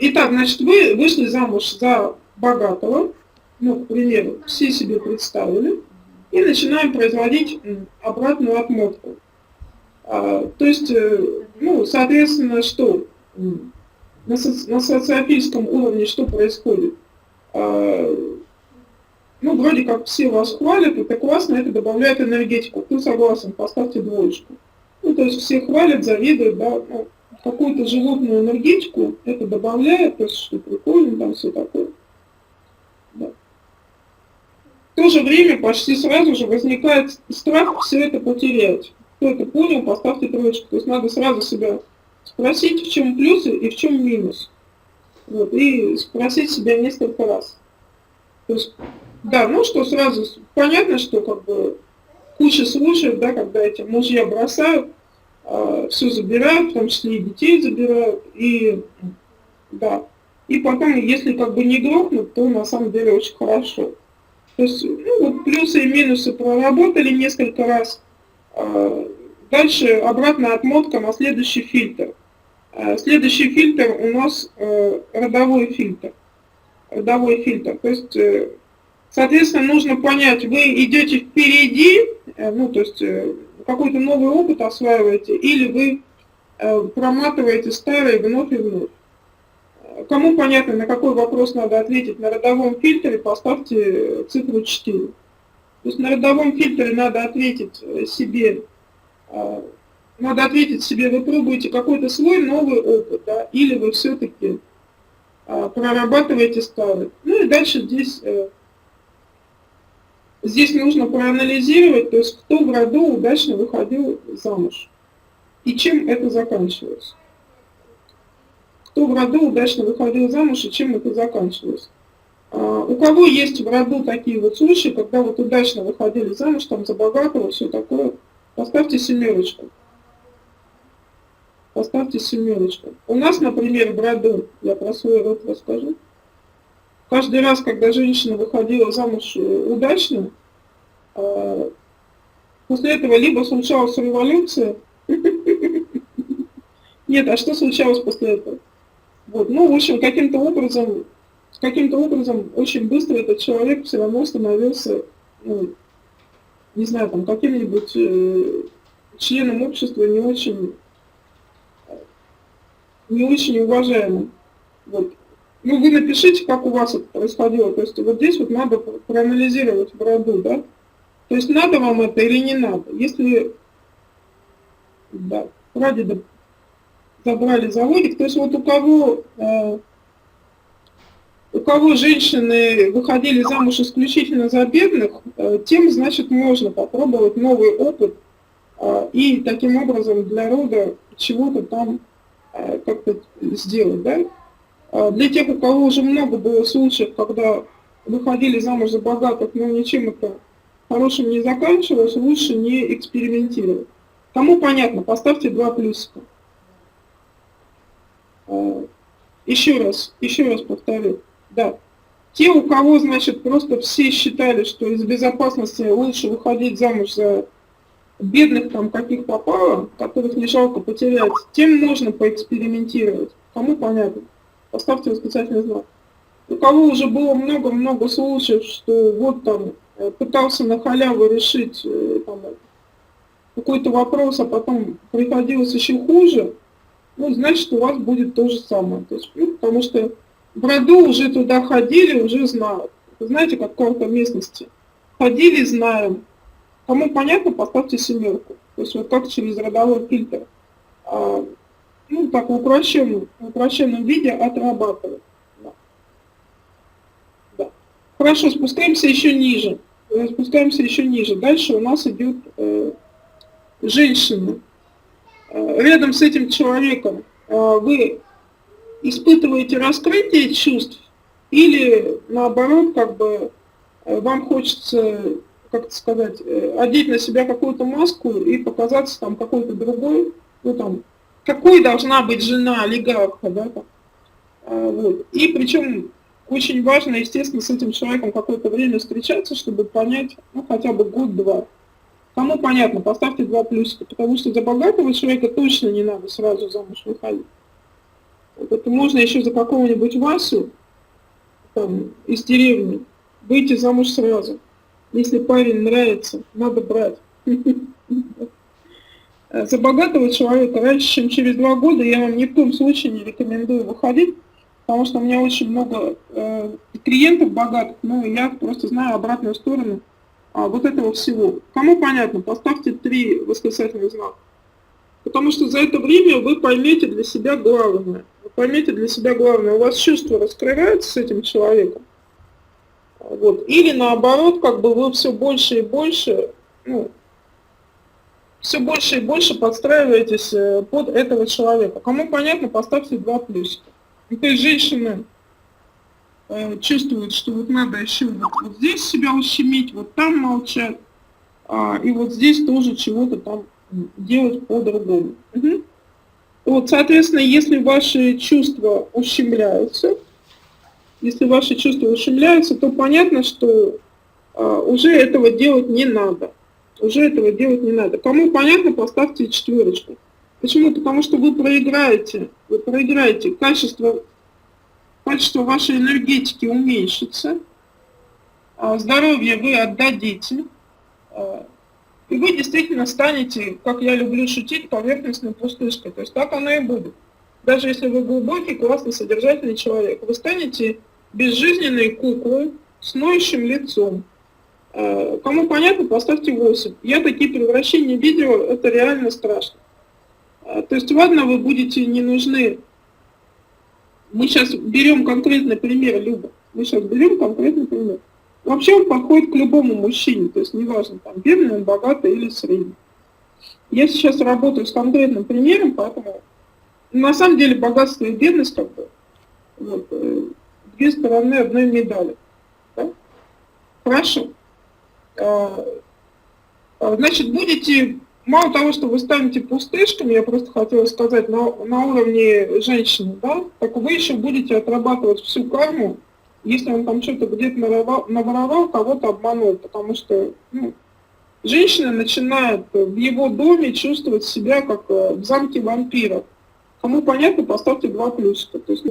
Итак, значит, вы вышли замуж за богатого, ну, к примеру, все себе представили, и начинаем производить обратную отмотку. То есть, ну, соответственно, что на социофильском уровне что происходит? Ну, вроде как все вас хвалят, это классно, это добавляет энергетику. Кто согласен, поставьте двоечку. Ну, то есть все хвалят, завидуют, да, ну, какую-то животную энергетику это добавляет, то есть что прикольно, там все такое. Да. В то же время почти сразу же возникает страх все это потерять. Кто это понял, поставьте троечку. То есть надо сразу себя спросить, в чем плюсы и в чем минус. Вот, и спросить себя несколько раз. То есть, да, ну что сразу понятно, что как бы куча случаев, да, когда эти мужья бросают, все забирают, в том числе и детей забирают, и да. И потом, если как бы не грохнут, то на самом деле очень хорошо. То есть, ну, вот плюсы и минусы проработали несколько раз. Дальше обратная отмотка на следующий фильтр. Следующий фильтр у нас родовой фильтр. Родовой фильтр. То есть, соответственно, нужно понять, вы идете впереди, ну, то есть какой-то новый опыт осваиваете, или вы проматываете старые вновь и вновь. Кому понятно, на какой вопрос надо ответить на родовом фильтре, поставьте цифру 4. То есть на родовом фильтре надо ответить себе, вы пробуете какой-то свой новый опыт, да, или вы все-таки прорабатываете старый. Ну и дальше здесь нужно проанализировать, то есть кто в роду удачно выходил замуж и чем это заканчивалось. Кто в роду удачно выходил замуж и чем это заканчивалось. У кого есть в роду такие вот случаи, когда вот удачно выходили замуж, там за богатого, все такое, поставьте семерочку. Поставьте семерочку. У нас, например, в роду, я про свой род расскажу, каждый раз, когда женщина выходила замуж удачно, после этого либо случалась революция, нет, а что случалось после этого? Вот, ну, в общем, каким-то образом очень быстро этот человек все равно становился, ну, не знаю, там, каким-нибудь членом общества не очень уважаемым. Вот. Ну, вы напишите, как у вас это происходило. То есть вот здесь вот надо проанализировать в роду, да? То есть надо вам это или не надо. Если, да, прадеда забрали заводик, то есть вот у кого женщины выходили замуж исключительно за бедных, тем, значит, можно попробовать новый опыт и таким образом для рода чего-то там как-то сделать, да? Для тех, у кого уже много было случаев, когда выходили замуж за богатых, но ничем это хорошим не заканчивалось, лучше не экспериментировать. Кому понятно, поставьте 2 плюсика. Еще раз повторю. Да. Те, у кого, значит, просто все считали, что из безопасности лучше выходить замуж за бедных там каких попало, которых не жалко потерять, тем можно поэкспериментировать. Кому понятно? Поставьте восклицательный знак. У кого уже было много-много случаев, что вот там пытался на халяву решить там, какой-то вопрос, а потом приходилось еще хуже, ну, значит, у вас будет то же самое. То есть, ну, потому что в роду уже туда ходили, уже знают. Вы знаете, как карта местности. Ходили, знаем. Кому понятно, поставьте семерку. То есть вот как через родовой фильтр. Ну, так в упрощенном виде отрабатывать. Да. Да. Хорошо, спускаемся еще ниже. Дальше у нас идет женщина. Рядом с этим человеком вы испытываете раскрытие чувств или наоборот, как бы вам хочется, как это сказать, одеть на себя какую-то маску и показаться там какой-то другой, ну там, какой должна быть жена олигарха, да, там. Вот. И причем очень важно, естественно, с этим человеком какое-то время встречаться, чтобы понять, ну, хотя бы год-два. Кому понятно, поставьте 2 плюсика, потому что за богатого человека точно не надо сразу замуж выходить. Вот это можно еще за какого-нибудь Васю там, из деревни выйти замуж сразу. Если парень нравится, надо брать. За богатого человека раньше, чем через 2 года, я вам ни в коем случае не рекомендую выходить, потому что у меня очень много клиентов богатых, но я просто знаю обратную сторону вот этого всего. Кому понятно, поставьте 3 восклицательных знака. Потому что за это время вы поймете для себя главное. Вы поймете для себя главное. У вас чувства раскрываются с этим человеком. Вот. Или наоборот, как бы вы все больше и больше, все больше и больше подстраиваетесь под этого человека. Кому понятно, поставьте 2 плюсика. И то есть женщина чувствует, что вот надо еще вот здесь себя ущемить, вот там молчать, и вот здесь тоже чего-то там делать по-другому. Угу. Вот, соответственно, если ваши чувства ущемляются, то понятно, что уже этого делать не надо. Кому понятно, поставьте 4. Почему? Потому что вы проиграете качество вашей энергетики уменьшится, здоровье вы отдадите, и вы действительно станете, как я люблю шутить, поверхностной пустышкой. То есть так оно и будет. Даже если вы глубокий, классный, содержательный человек, вы станете безжизненной куклой с ноющим лицом. Кому понятно, поставьте 8. Я такие превращения видела, это реально страшно. То есть, ладно, вы будете не нужны. Мы сейчас берем конкретный пример, Люба. Вообще он подходит к любому мужчине, то есть неважно, там, бедный он, богатый или средний. Я сейчас работаю с конкретным примером, поэтому на самом деле богатство и бедность как бы вот, 2 стороны одной медали. Да? Хорошо. Значит, будете, мало того, что вы станете пустышками, я просто хотела сказать, на уровне женщины, да, так вы еще будете отрабатывать всю карму, если он там что-то где-то наворовал, кого-то обманул, потому что женщина начинает в его доме чувствовать себя как в замке вампира. Кому понятно, поставьте 2 плюсика. То есть,